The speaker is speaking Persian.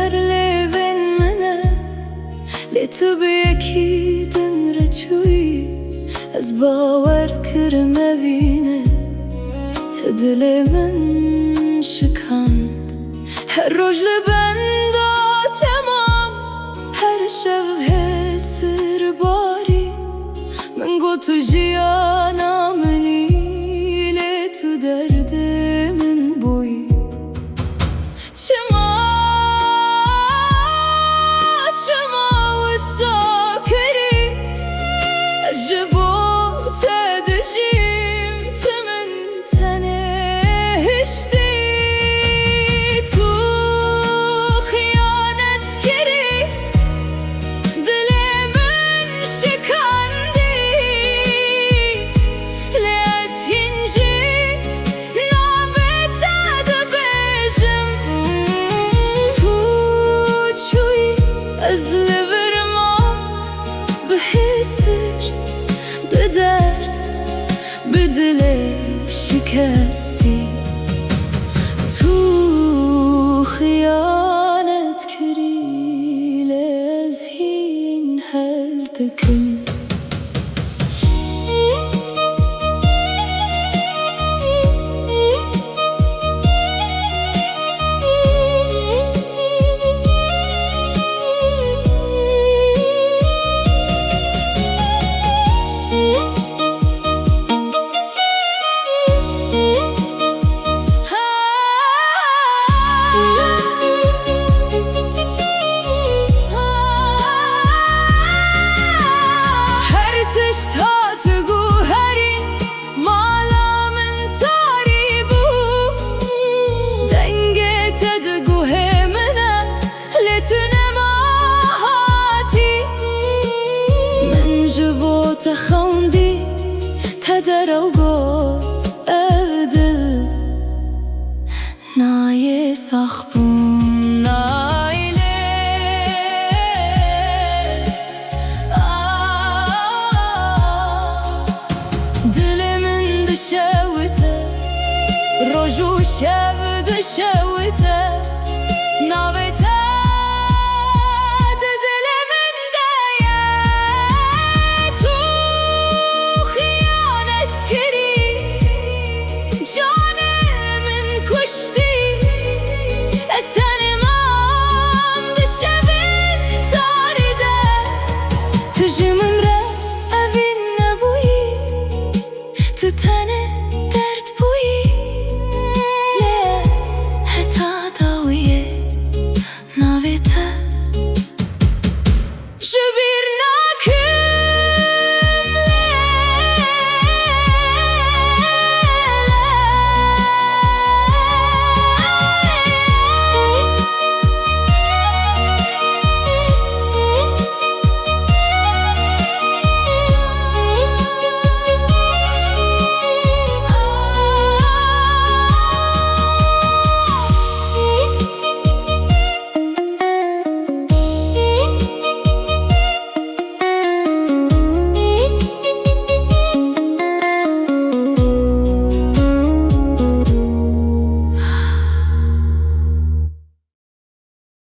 سر ليفين منه لتبي أكيد نرجوي از باور کرم وینه تدل من شکند هر روز لبندا تمام هر شب هسر باری من گو تو جیانا منی لی تو درد من بوی چما وسا کری جبو تدجیم تمن تنهشتی تو خیانت کری دل من شکندی لی از هنجی نابت دبیجم تو چوی از لورما بحسر بدرد بدل شکستی تو خیانت کری لاز هین هزدکم تخوندي تدر وقوت أبدل ناي صخبون ناي دل من دشوته رجو شب دشوته